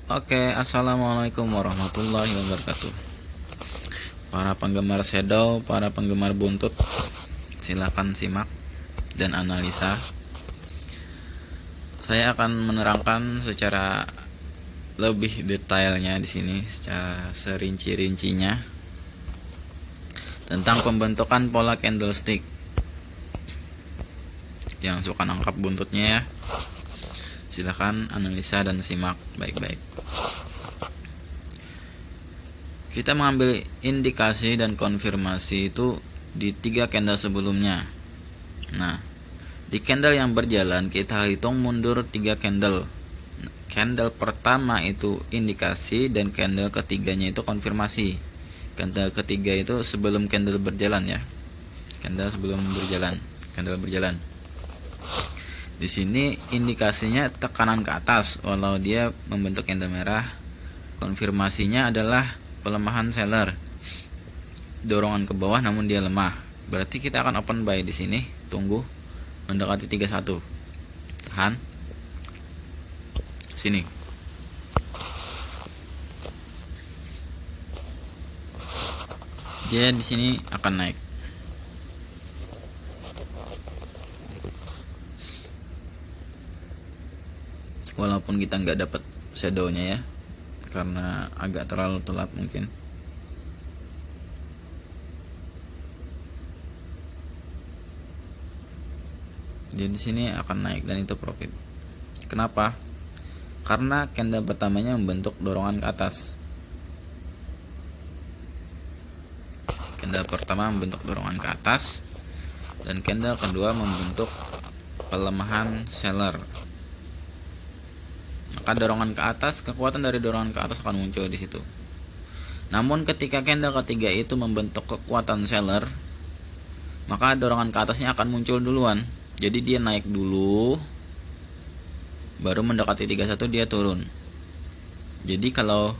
Oke, assalamualaikum warahmatullahi wabarakatuh. Para penggemar shadow, para penggemar buntut, silakan simak dan analisa. Saya akan menerangkan secara lebih detailnya di sini, secara serinci-rincinya tentang pembentukan pola candlestick. Yang suka nangkap buntutnya ya, silakan analisa dan simak baik-baik. Kita mengambil indikasi dan konfirmasi itu di 3 candle sebelumnya. Nah, di candle yang berjalan kita hitung mundur 3 candle. Candle pertama itu indikasi dan candle ketiganya itu konfirmasi. Candle ketiga itu sebelum candle berjalan ya. Candle sebelum berjalan, candle berjalan. Di sini indikasinya tekanan ke atas walau dia membentuk candle merah. Konfirmasinya adalah pelemahan seller, dorongan ke bawah namun dia lemah. Berarti kita akan open buy di sini, tunggu mendekati 31. Tahan. Sini. Dia di sini akan naik. Walaupun kita nggak dapat shadownya ya, karena agak terlalu telat mungkin. Jadi di sini akan naik dan itu profit. Kenapa? Karena candle pertamanya membentuk dorongan ke atas. Candle pertama membentuk dorongan ke atas dan candle kedua membentuk pelemahan seller. Maka dorongan ke atas, kekuatan dari dorongan ke atas akan muncul di situ. Namun ketika candle ketiga itu membentuk kekuatan seller, maka dorongan ke atasnya akan muncul duluan. Jadi dia naik dulu, baru mendekati 31 dia turun. Jadi kalau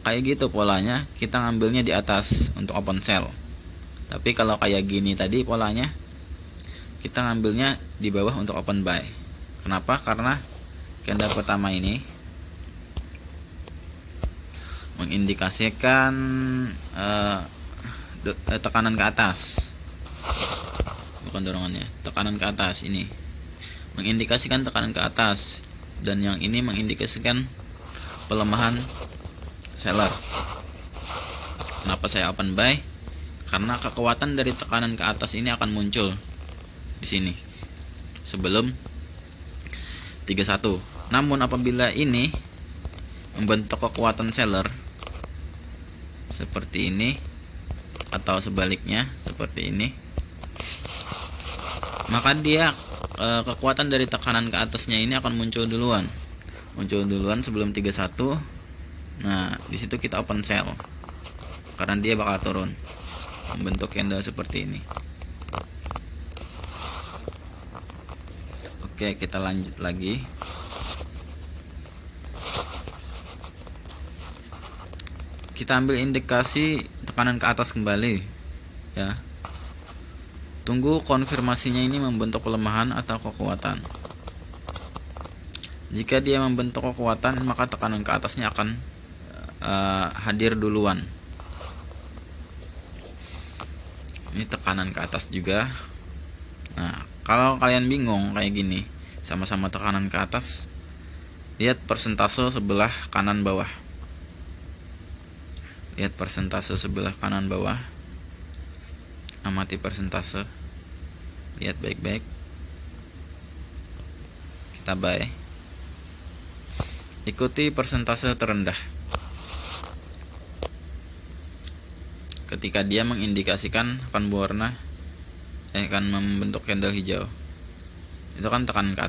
kayak gitu polanya, kita ngambilnya di atas untuk open sell. Tapi kalau kayak gini tadi polanya, kita ngambilnya di bawah untuk open buy. Kenapa? Karena candle pertama ini mengindikasikan tekanan ke atas, bukan dorongannya, tekanan ke atas. Ini mengindikasikan tekanan ke atas, dan yang ini mengindikasikan pelemahan seller. Kenapa saya open buy? Karena kekuatan dari tekanan ke atas ini akan muncul di sini sebelum 31. Namun apabila ini membentuk kekuatan seller seperti ini atau sebaliknya seperti ini, maka dia kekuatan dari tekanan ke atasnya ini akan muncul duluan sebelum 31. Nah, di situ kita open sell karena dia bakal turun membentuk candle seperti ini. Oke, kita lanjut lagi. Kita ambil indikasi tekanan ke atas kembali ya. Tunggu konfirmasinya ini membentuk pelemahan atau kekuatan. Jika dia membentuk kekuatan, maka tekanan ke atasnya akan hadir duluan. Ini tekanan ke atas juga. Nah, kalau kalian bingung kayak gini, sama-sama tekanan ke atas, lihat persentase sebelah kanan bawah. Lihat persentase sebelah kanan bawah. Amati persentase. Lihat baik-baik. Kita buy. Ikuti persentase terendah. Ketika dia mengindikasikan akan berwarna akan membentuk candle hijau, itu kan tekanan ke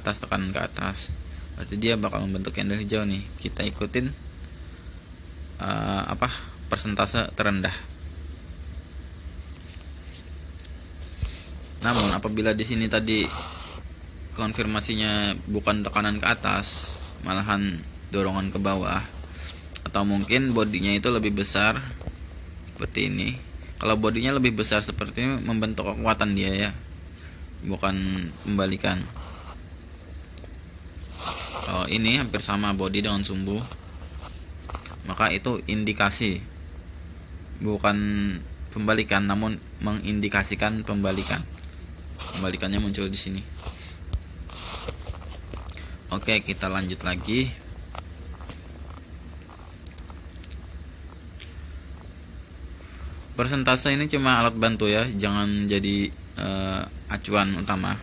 atas, berarti dia bakal membentuk candle hijau nih. Kita ikutin persentase terendah. Namun apabila di sini tadi konfirmasinya bukan tekanan ke atas, malahan dorongan ke bawah, atau mungkin bodinya itu lebih besar seperti ini. Kalau bodinya lebih besar seperti ini, membentuk kekuatan dia ya, bukan membalikan. Kalau ini hampir sama body dengan sumbu, maka itu indikasi, bukan pembalikan, namun mengindikasikan pembalikan. Pembalikannya muncul di sini. Oke, kita lanjut lagi. Persentase ini cuma alat bantu ya, jangan jadi acuan utama.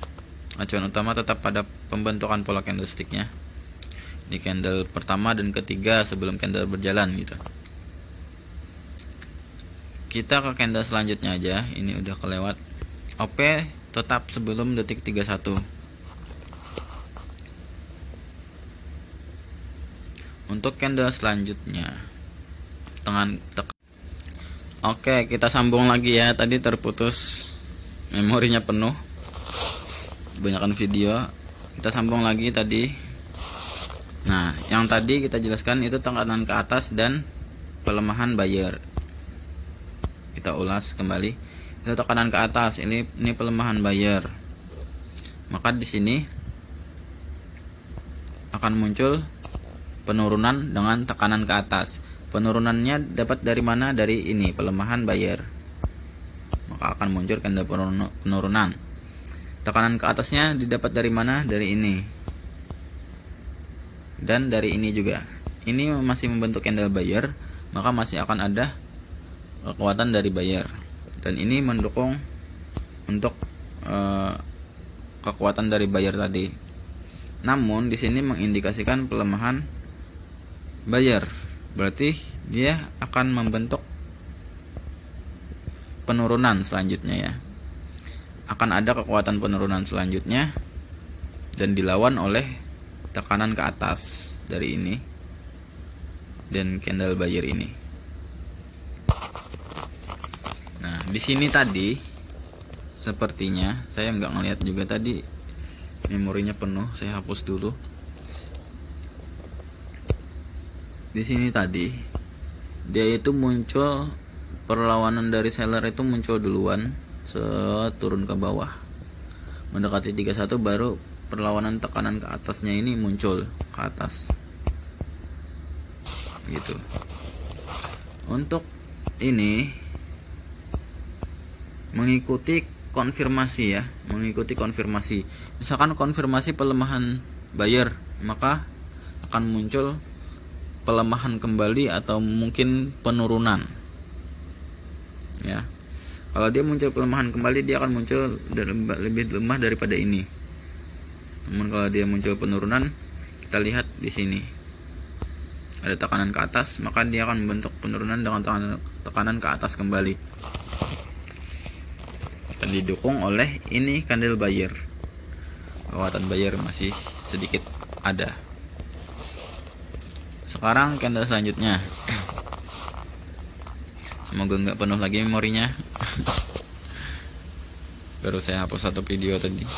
Acuan utama tetap pada pembentukan pola candlesticknya di candle pertama dan ketiga sebelum candle berjalan gitu. Kita ke candle selanjutnya aja, ini udah kelewat. OP tetap sebelum detik 31. Untuk candle selanjutnya Oke, kita sambung lagi ya. Tadi terputus, memorinya penuh, kebanyakan video. Kita sambung lagi tadi. Nah, yang tadi kita jelaskan itu tekanan ke atas dan pelemahan buyer. Kita ulas kembali. Itu tekanan ke atas, ini pelemahan buyer. Maka di sini akan muncul penurunan dengan tekanan ke atas. Penurunannya dapat dari mana? Dari ini, pelemahan buyer. Maka akan muncul candle penurunan. Tekanan ke atasnya didapat dari mana? Dari ini. Dan dari ini juga. Ini masih membentuk candle buyer, maka masih akan ada kekuatan dari buyer. Dan ini mendukung untuk kekuatan dari buyer tadi. Namun di sini mengindikasikan pelemahan buyer. Berarti dia akan membentuk penurunan selanjutnya ya. Akan ada kekuatan penurunan selanjutnya dan dilawan oleh tekanan ke atas dari ini dan candle buyer ini. Nah, di sini tadi sepertinya saya nggak ngelihat juga tadi, memorinya penuh, saya hapus dulu. Di sini tadi dia itu muncul, perlawanan dari seller itu muncul duluan, turun ke bawah mendekati 31, baru perlawanan tekanan ke atasnya ini muncul ke atas gitu. Untuk ini mengikuti konfirmasi ya, mengikuti konfirmasi. Misalkan konfirmasi pelemahan buyer, maka akan muncul pelemahan kembali atau mungkin penurunan ya. Kalau dia muncul pelemahan kembali, dia akan muncul lebih lemah daripada ini. Namun kalau dia muncul penurunan, kita lihat di sini ada tekanan ke atas, maka dia akan membentuk penurunan dengan tekanan ke atas kembali dan didukung oleh ini candle buyer. Kekuatan buyer masih sedikit ada. Sekarang candle selanjutnya. Semoga nggak penuh lagi memorinya. Baru saya hapus satu video tadi.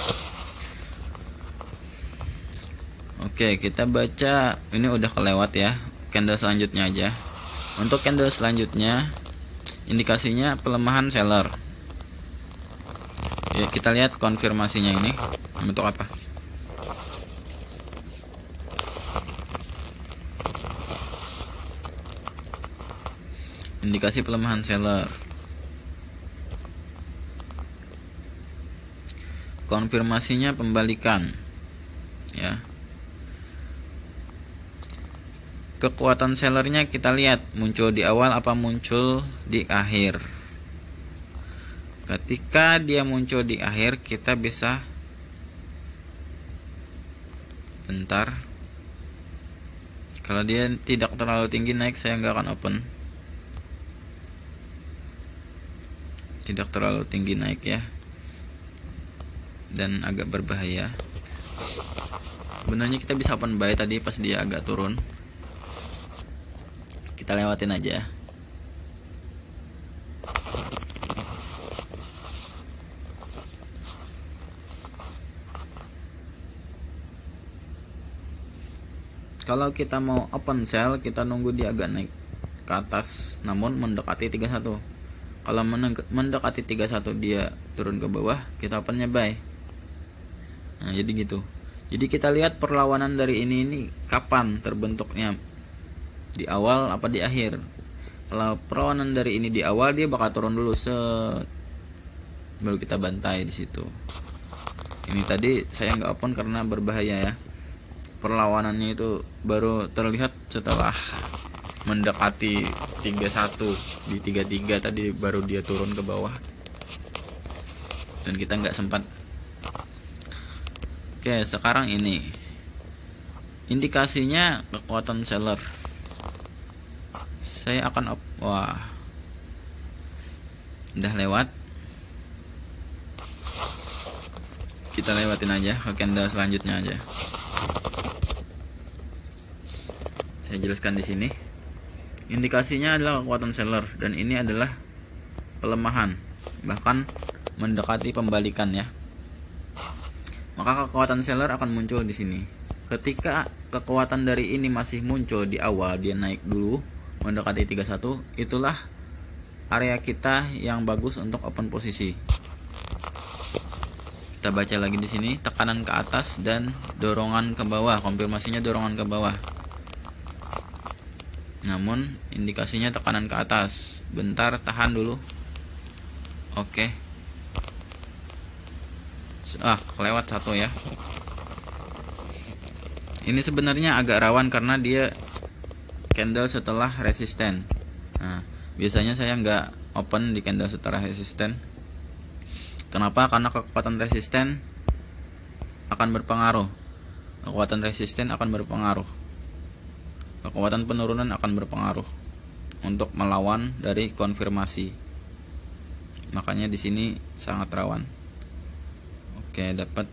Oke, kita baca, ini udah kelewat ya. Candle selanjutnya aja. Untuk candle selanjutnya, indikasinya pelemahan seller. Ya, kita lihat konfirmasinya ini bentuk apa. Indikasi pelemahan seller. Konfirmasinya pembalikan ya. Kekuatan sellernya kita lihat muncul di awal apa muncul di akhir. Ketika dia muncul di akhir, kita bisa bentar. Kalau dia tidak terlalu tinggi naik, saya nggak akan open. Tidak terlalu tinggi naik ya, dan agak berbahaya. Sebenarnya kita bisa open buy tadi pas dia agak turun, kita lewatin aja. Kalau kita mau open sell, kita nunggu dia agak naik ke atas namun mendekati 31. Kalau mendekati 31 dia turun ke bawah, kita opennya buy. Nah, jadi gitu. Jadi kita lihat perlawanan dari ini kapan terbentuknya Di awal apa di akhir? Kalau perlawanan dari ini di awal, dia bakal turun dulu baru kita bantai di situ. Ini tadi saya nggak open karena berbahaya ya. Perlawanannya itu baru terlihat setelah mendekati 31. Di 33 tadi baru dia turun ke bawah, dan kita nggak sempat. Oke, sekarang ini indikasinya kekuatan seller. Saya akan wah, udah lewat. Kita lewatin aja ke candle selanjutnya aja. Saya jelaskan di sini. Indikasinya adalah kekuatan seller, dan ini adalah pelemahan, bahkan mendekati pembalikan ya. Maka kekuatan seller akan muncul di sini. Ketika kekuatan dari ini masih muncul di awal, dia naik dulu mendekati 31, itulah area kita yang bagus untuk open posisi. Kita baca lagi di sini, tekanan ke atas dan dorongan ke bawah. Konfirmasinya dorongan ke bawah. Namun indikasinya tekanan ke atas. Bentar, tahan dulu. Oke. Kelewat satu ya. Ini sebenarnya agak rawan karena dia candle setelah resisten. Nah, biasanya saya nggak open di candle setelah resisten. Kenapa? Karena kekuatan resisten akan berpengaruh. Kekuatan resisten akan berpengaruh. Kekuatan penurunan akan berpengaruh untuk melawan dari konfirmasi. Makanya di sini sangat rawan. Oke, dapat.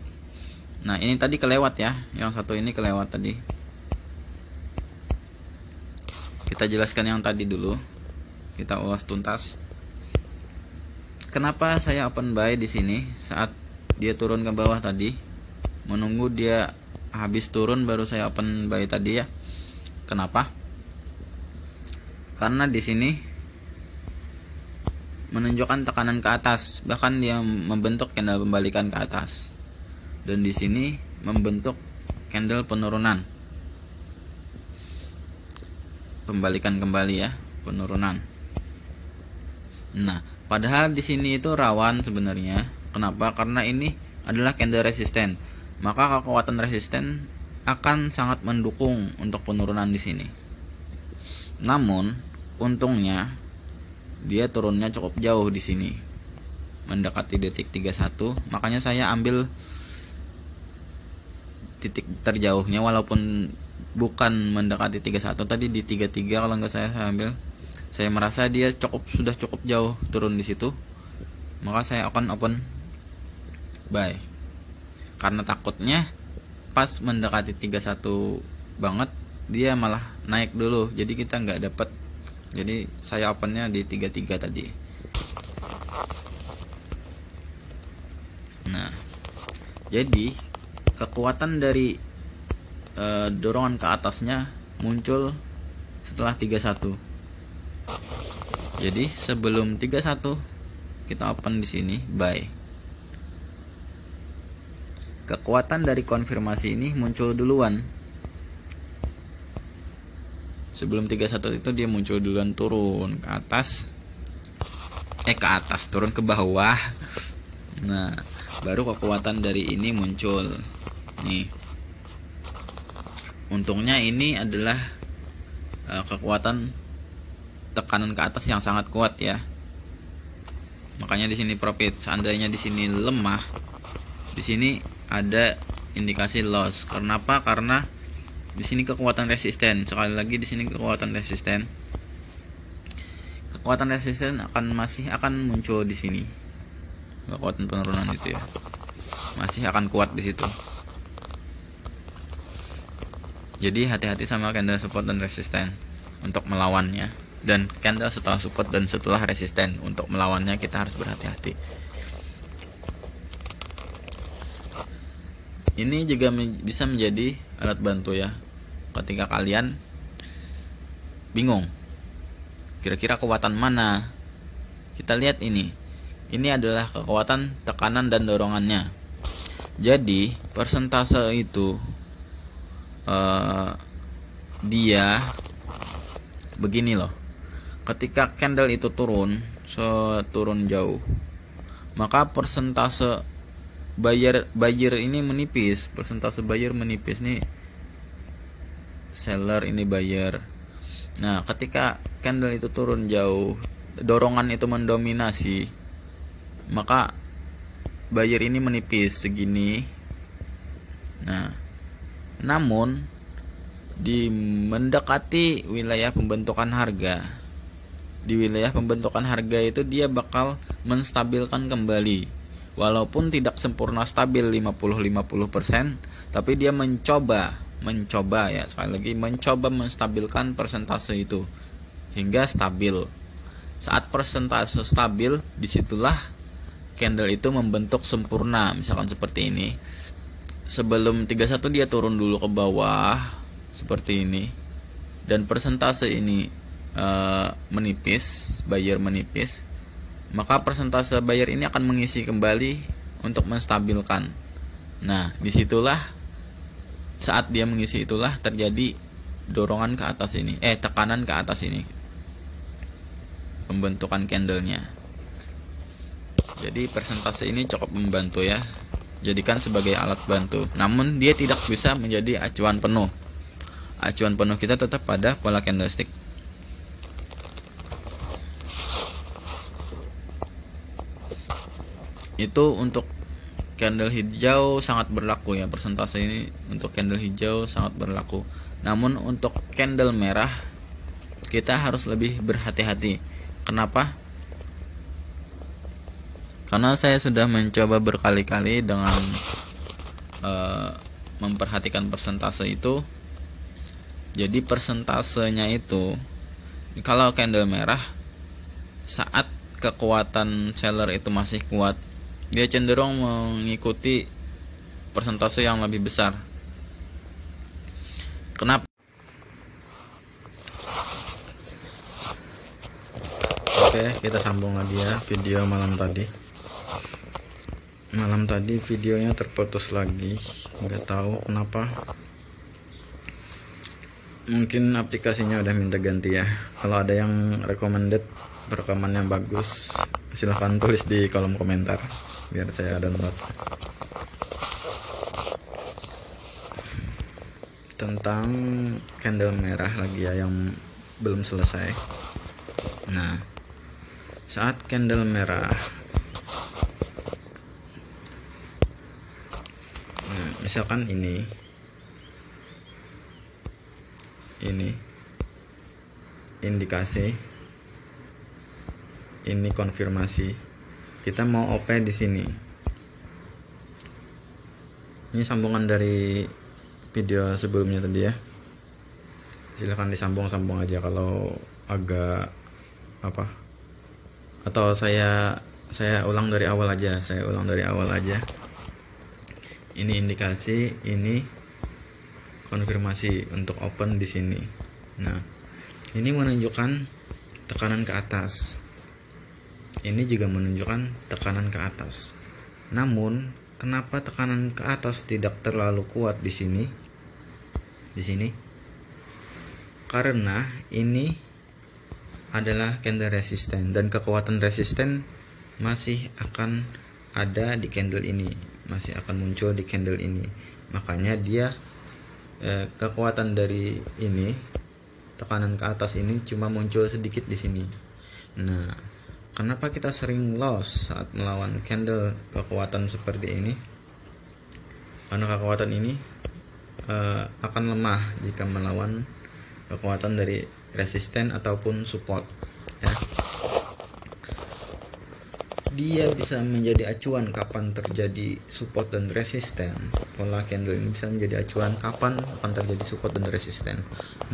Nah, ini tadi kelewat ya. Yang satu ini kelewat tadi. Kita jelaskan yang tadi dulu. Kita ulas tuntas. Kenapa saya open buy di sini saat dia turun ke bawah tadi? Menunggu dia habis turun baru saya open buy tadi ya. Kenapa? Karena di sini menunjukkan tekanan ke atas, bahkan dia membentuk candle pembalikan ke atas. Dan di sini membentuk candle penurunan. Pembalikan kembali ya, penurunan. Nah, padahal di sini itu rawan sebenarnya. Kenapa? Karena ini adalah candle resisten. Maka kekuatan resisten akan sangat mendukung untuk penurunan di sini. Namun, untungnya dia turunnya cukup jauh di sini. Mendekati detik 31, makanya saya ambil titik terjauhnya walaupun bukan mendekati 31 tadi di 33 kalau nggak saya ambil. Saya merasa dia sudah cukup jauh turun di situ. Maka saya akan open buy. Karena takutnya pas mendekati 31 banget dia malah naik dulu. Jadi kita nggak dapat. Jadi saya opennya di 33 tadi. Nah, jadi kekuatan dari dorongan ke atasnya muncul setelah 31. Jadi sebelum 31 kita open di sini buy. Kekuatan dari konfirmasi ini muncul duluan. Sebelum 31 itu dia muncul duluan, turun ke atas. Turun ke bawah. Nah, baru kekuatan dari ini muncul. Nih. Untungnya ini adalah kekuatan tekanan ke atas yang sangat kuat ya. Makanya di sini profit. Seandainya di sini lemah, di sini ada indikasi loss. Kenapa? Karena di sini kekuatan resisten. Sekali lagi di sini kekuatan resisten. Kekuatan resisten masih akan muncul di sini. Kekuatan penurunan itu ya. Masih akan kuat di situ. Jadi hati-hati sama candle support dan resisten untuk melawannya, dan candle setelah support dan setelah resisten untuk melawannya kita harus berhati-hati. Ini juga bisa menjadi alat bantu ya ketika kalian bingung kira-kira kekuatan mana. Kita lihat ini adalah kekuatan tekanan dan dorongannya. Jadi persentase itu dia Begini loh, ketika candle itu turun jauh, maka persentase buyer ini menipis, persentase buyer menipis nih, seller ini buyer. Nah, ketika candle itu turun jauh, dorongan itu mendominasi, maka buyer ini menipis segini. Nah, namun di mendekati wilayah pembentukan harga, di wilayah pembentukan harga itu dia bakal menstabilkan kembali, walaupun tidak sempurna stabil 50-50%, tapi dia mencoba ya, sekali lagi mencoba menstabilkan persentase itu hingga stabil. Saat persentase stabil, disitulah candle itu membentuk sempurna, misalkan seperti ini. Sebelum 31 dia turun dulu ke bawah seperti ini, dan persentase ini menipis, buyer menipis, maka persentase buyer ini akan mengisi kembali untuk menstabilkan. Nah, disitulah saat dia mengisi itulah terjadi dorongan ke atas ini, tekanan ke atas ini, pembentukan candlenya. Jadi persentase ini cukup membantu ya, jadikan sebagai alat bantu. Namun dia tidak bisa menjadi acuan penuh. Acuan penuh kita tetap pada pola candlestick. Itu untuk candle hijau sangat berlaku ya, persentase ini untuk candle hijau sangat berlaku. Namun untuk candle merah kita harus lebih berhati-hati. Kenapa? Karena saya sudah mencoba berkali-kali dengan memperhatikan persentase itu. Jadi persentasenya itu, kalau candle merah, saat kekuatan seller itu masih kuat, dia cenderung mengikuti persentase yang lebih besar. Kenapa? Oke, kita sambung lagi ya video malam tadi. Malam tadi videonya terputus lagi, nggak tahu kenapa. Mungkin aplikasinya udah minta ganti ya. Kalau ada yang recommended rekaman yang bagus, silahkan tulis di kolom komentar biar saya download. Tentang candle merah lagi ya, yang belum selesai. Nah, saat candle merah, nah, misalkan ini indikasi, ini konfirmasi, kita mau OP di sini. Ini sambungan dari video sebelumnya tadi ya, silahkan disambung-sambung aja kalau agak apa, atau saya ulang dari awal aja. Ini indikasi, ini konfirmasi untuk open di sini. Nah, ini menunjukkan tekanan ke atas. Ini juga menunjukkan tekanan ke atas. Namun, kenapa tekanan ke atas tidak terlalu kuat di sini? Karena ini adalah candle resisten, dan kekuatan resisten masih akan ada di candle ini, masih akan muncul di candle ini. Makanya dia kekuatan dari ini, tekanan ke atas ini cuma muncul sedikit di sini. Nah, kenapa kita sering loss saat melawan candle kekuatan seperti ini? Karena kekuatan ini akan lemah jika melawan kekuatan dari resisten ataupun support ya. Dia bisa menjadi acuan kapan terjadi support dan resisten. Pola candle ini bisa menjadi acuan kapan akan terjadi support dan resisten.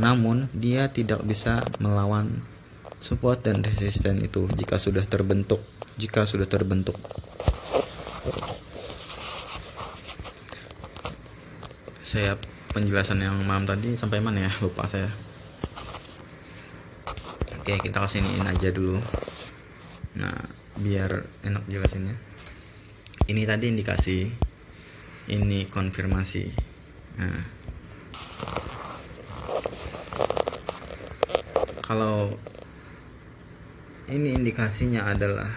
Namun dia tidak bisa melawan support dan resisten itu jika sudah terbentuk. Saya penjelasan yang malam tadi sampai mana ya? Lupa saya. Oke, kita kesiniin aja dulu. Nah, biar enak jelasinnya. Ini tadi indikasi, ini konfirmasi. Nah, Kalau ini indikasinya adalah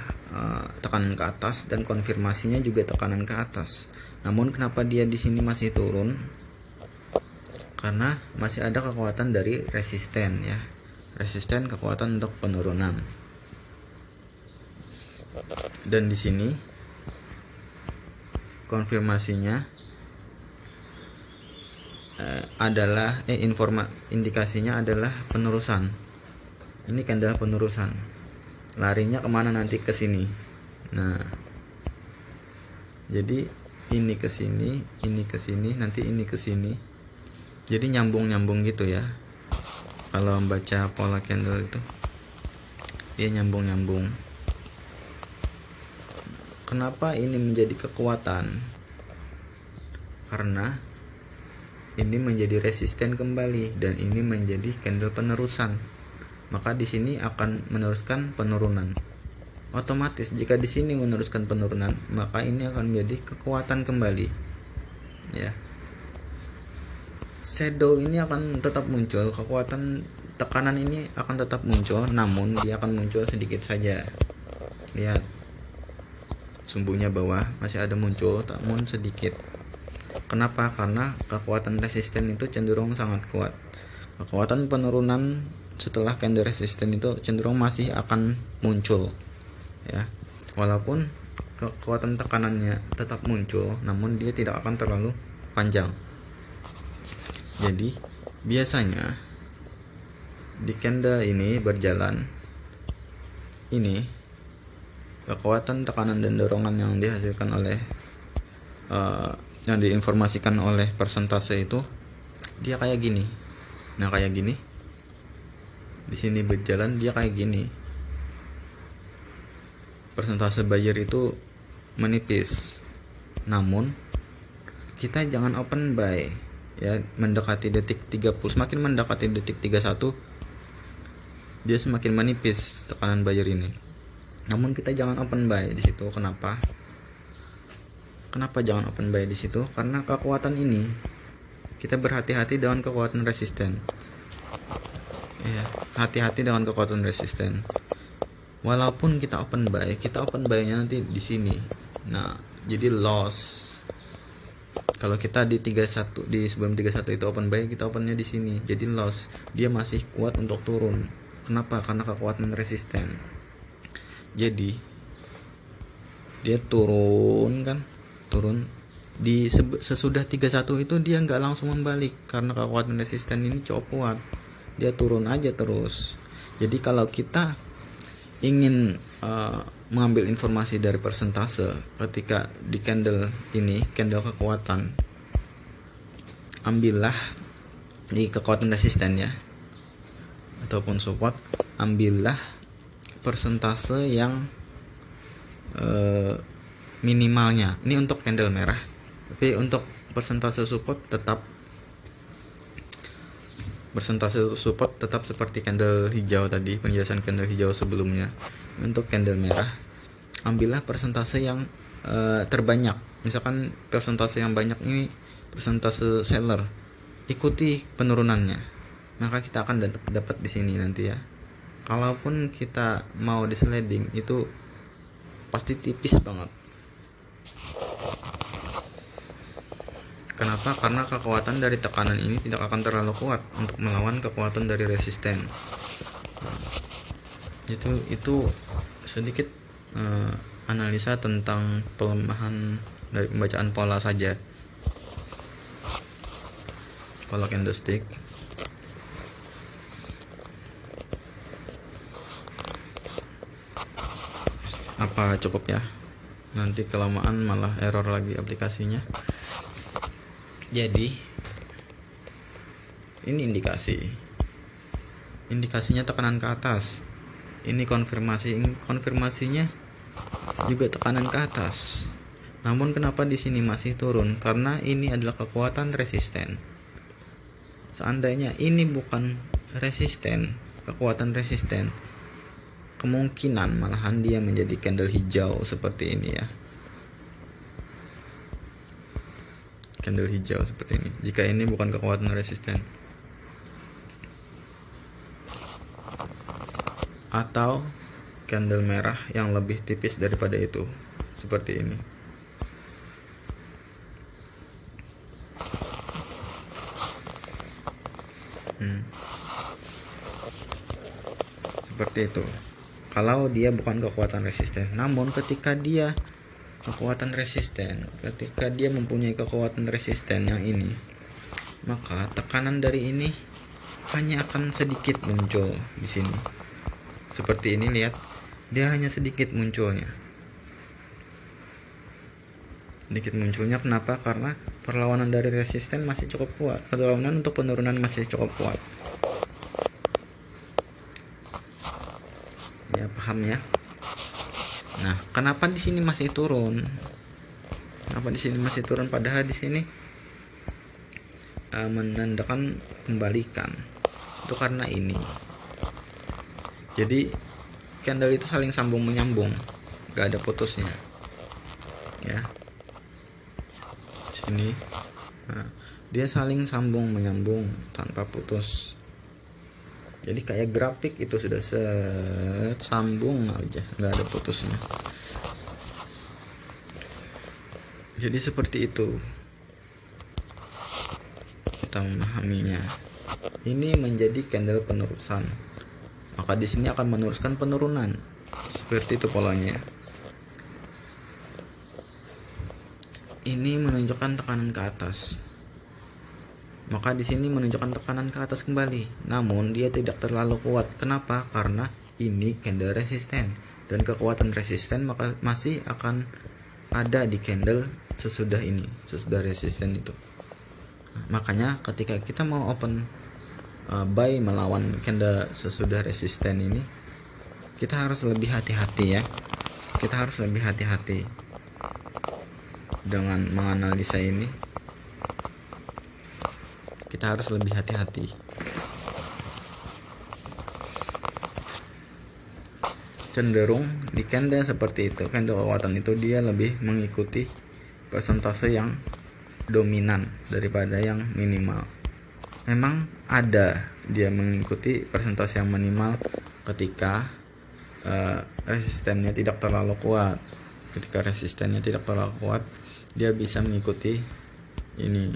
tekanan ke atas dan konfirmasinya juga tekanan ke atas. Namun kenapa dia di sini masih turun? Karena masih ada kekuatan dari resisten ya. Resisten kekuatan untuk penurunan. Dan di sini konfirmasinya indikasinya adalah penerusan. Ini candle penerusan. Larinya kemana nanti? Ke sini. Nah, jadi ini ke sini, ini ke sini, nanti ini ke sini. Jadi nyambung gitu ya. Kalau membaca pola candle itu, dia nyambung. Kenapa ini menjadi kekuatan? Karena ini menjadi resisten kembali dan ini menjadi candle penerusan. Maka di sini akan meneruskan penurunan. Otomatis jika di sini meneruskan penurunan, maka ini akan menjadi kekuatan kembali. Ya. Shadow ini akan tetap muncul, kekuatan tekanan ini akan tetap muncul, namun dia akan muncul sedikit saja. Lihat. Sumbunya bawah masih ada muncul, namun sedikit. Kenapa? Karena kekuatan resisten itu cenderung sangat kuat. Kekuatan penurunan setelah candle resisten itu cenderung masih akan muncul ya. Walaupun kekuatan tekanannya tetap muncul, namun dia tidak akan terlalu panjang. Jadi biasanya di candle ini berjalan ini kekuatan tekanan dan dorongan yang dihasilkan oleh yang diinformasikan oleh persentase itu dia kayak gini. Nah, kayak gini. Di sini berjalan dia kayak gini. Persentase buyer itu menipis. Namun kita jangan open buy ya, mendekati detik 30. Semakin mendekati detik 31 dia semakin menipis tekanan buyer ini. Namun kita jangan open buy di situ. Kenapa jangan open buy di situ? Karena kekuatan ini kita berhati-hati dengan kekuatan resisten. Ya, hati-hati dengan kekuatan resisten. Walaupun kita open buy-nya nanti di sini. Nah, jadi loss. Kalau kita di 31 di sebelum 31 itu open buy, kita opennya di sini. Jadi loss. Dia masih kuat untuk turun. Kenapa? Karena kekuatan resisten. Jadi dia turun di sesudah 31 itu dia nggak langsung membalik karena kekuatan resisten ini cukup kuat. Dia turun aja terus. Jadi kalau kita ingin mengambil informasi dari persentase ketika di candle ini, candle kekuatan, ambillah di kekuatan resisten ya ataupun support, ambillah persentase yang minimalnya. Ini untuk candle merah. Tapi untuk persentase support tetap seperti candle hijau tadi, penjelasan candle hijau sebelumnya. Untuk candle merah, ambillah persentase yang terbanyak. Misalkan persentase yang banyak ini persentase seller. Ikuti penurunannya. Maka kita akan dapat di sini nanti ya. Kalaupun kita mau di sliding itu pasti tipis banget. Kenapa? Karena kekuatan dari tekanan ini tidak akan terlalu kuat untuk melawan kekuatan dari resisten. Itu sedikit analisa tentang pelemahan dari pembacaan pola saja. Pola candlestick. Apa cukup ya? Nanti kelamaan malah error lagi aplikasinya. Jadi ini indikasinya tekanan ke atas. Ini konfirmasinya juga tekanan ke atas. Namun kenapa di sini masih turun? Karena ini adalah kekuatan resisten. Seandainya ini bukan resisten, kekuatan resisten, kemungkinan malahan dia menjadi candle hijau seperti ini ya. Candle hijau seperti ini. Jika ini bukan kekuatan resisten. atau candle merah yang lebih tipis daripada itu, seperti ini. Seperti itu. Kalau dia bukan kekuatan resisten, namun ketika dia mempunyai kekuatan resisten yang ini, maka tekanan dari ini hanya akan sedikit muncul di sini. Seperti ini, lihat, dia hanya sedikit munculnya. Kenapa? Karena perlawanan dari resisten masih cukup kuat. Perlawanan untuk penurunan masih cukup kuat. Ya, paham ya? Nah, kenapa di sini masih turun? Padahal di sini menandakan kembalikan. Itu karena ini. Jadi candle itu saling sambung menyambung, gak ada putusnya. Ya. Sini. Nah, dia saling sambung menyambung tanpa putus. Jadi kayak grafik itu sudah sambung aja, nggak ada putusnya. Jadi seperti itu kita memahaminya. Ini menjadi candle penerusan. Maka di sini akan meneruskan penurunan. Seperti itu polanya. Ini menunjukkan tekanan ke atas. Maka di sini menunjukkan tekanan ke atas kembali. Namun dia tidak terlalu kuat. Kenapa? Karena ini candle resisten, dan kekuatan resisten maka masih akan ada di candle sesudah ini, sesudah resisten itu. Makanya ketika kita mau open buy melawan candle sesudah resisten ini, kita harus lebih hati-hati ya. Kita harus lebih hati-hati dengan menganalisa ini. Kita harus lebih hati-hati. Cenderung di candle seperti itu, candle kekuatan itu dia lebih mengikuti persentase yang dominan daripada yang minimal. Memang ada dia mengikuti persentase yang minimal ketika resistennya tidak terlalu kuat. Ketika resistennya tidak terlalu kuat, dia bisa mengikuti ini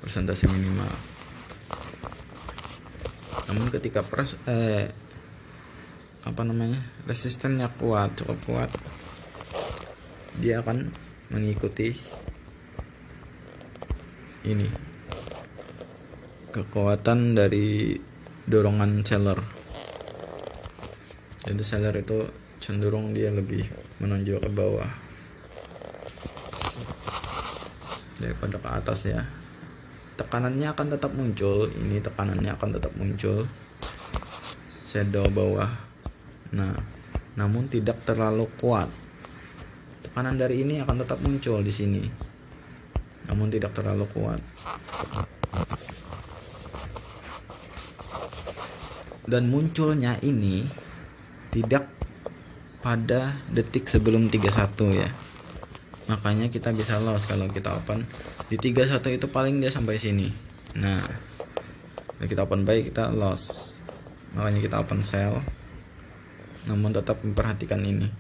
persentase minimal. Namun ketika resistennya kuat, cukup kuat, dia akan mengikuti ini kekuatan dari dorongan seller. Jadi seller itu cenderung dia lebih menonjol ke bawah daripada ke atas ya. Tekanannya akan tetap muncul, ini tekanannya akan tetap muncul, shadow bawah. Nah, namun tidak terlalu kuat. Tekanan dari ini akan tetap muncul di sini, namun tidak terlalu kuat. Dan munculnya ini tidak pada detik sebelum 31 ya. Makanya kita bisa loss kalau kita open di 31 itu paling dia sampai sini. Nah, kalau kita open buy kita loss. Makanya kita open sell. Namun tetap memperhatikan ini.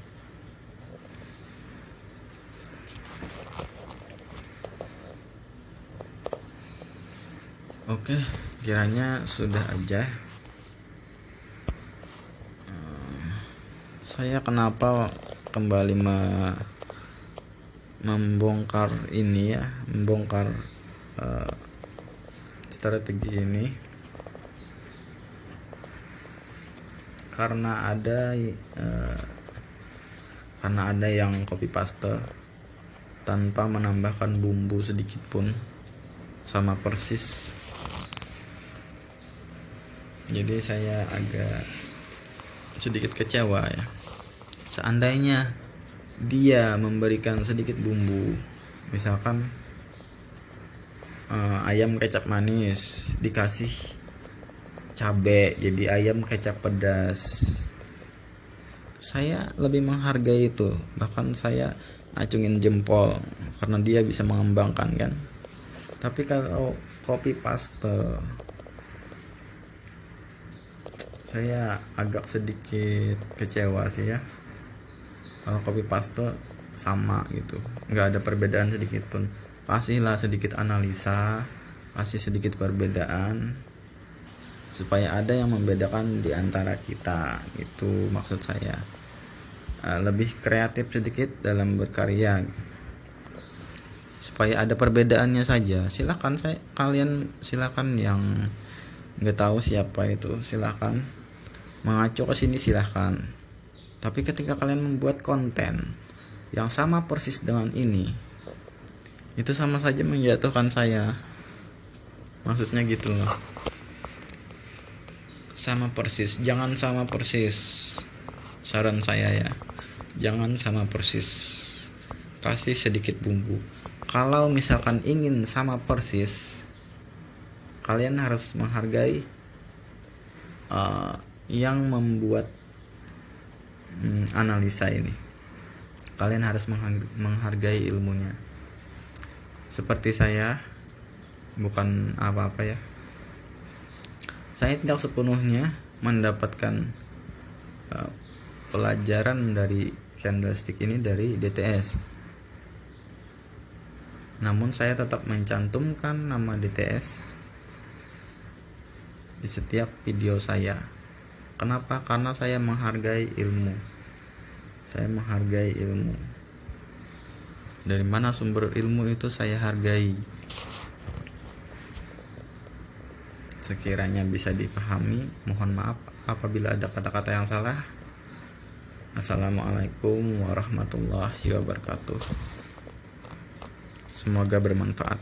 Oke, kiranya sudah aja. Saya kenapa kembali membongkar ini ya, membongkar strategi ini, karena ada yang copy paste tanpa menambahkan bumbu sedikit pun, sama persis. Jadi saya agak sedikit kecewa ya. Seandainya dia memberikan sedikit bumbu, misalkan ayam kecap manis dikasih cabe jadi ayam kecap pedas, saya lebih menghargai itu. Bahkan saya acungin jempol karena dia bisa mengembangkan kan. Tapi kalau copy paste, saya agak sedikit kecewa sih ya, kalau copy paste sama gitu, nggak ada perbedaan sedikit pun. Kasihlah sedikit analisa, kasih sedikit perbedaan supaya ada yang membedakan di antara kita, itu maksud saya. Lebih kreatif sedikit dalam berkarya supaya ada perbedaannya saja. Kalian silakan yang nggak tahu siapa itu, silakan mengacu ke sini, silakan. Tapi ketika kalian membuat konten yang sama persis dengan ini, itu sama saja menjatuhkan saya, maksudnya gitu loh. Sama persis, jangan sama persis, saran saya ya, jangan sama persis, kasih sedikit bumbu. Kalau misalkan ingin sama persis, kalian harus menghargai yang membuat analisa ini. Kalian harus menghargai ilmunya. Seperti saya, bukan apa-apa ya, saya tidak sepenuhnya mendapatkan pelajaran dari candlestick ini dari DTS. Namun saya tetap mencantumkan nama DTS di setiap video saya. Kenapa? Karena saya menghargai ilmu. Saya menghargai ilmu. Dari mana sumber ilmu itu saya hargai. Sekiranya bisa dipahami, mohon maaf apabila ada kata-kata yang salah. Assalamualaikum warahmatullahi wabarakatuh. Semoga bermanfaat.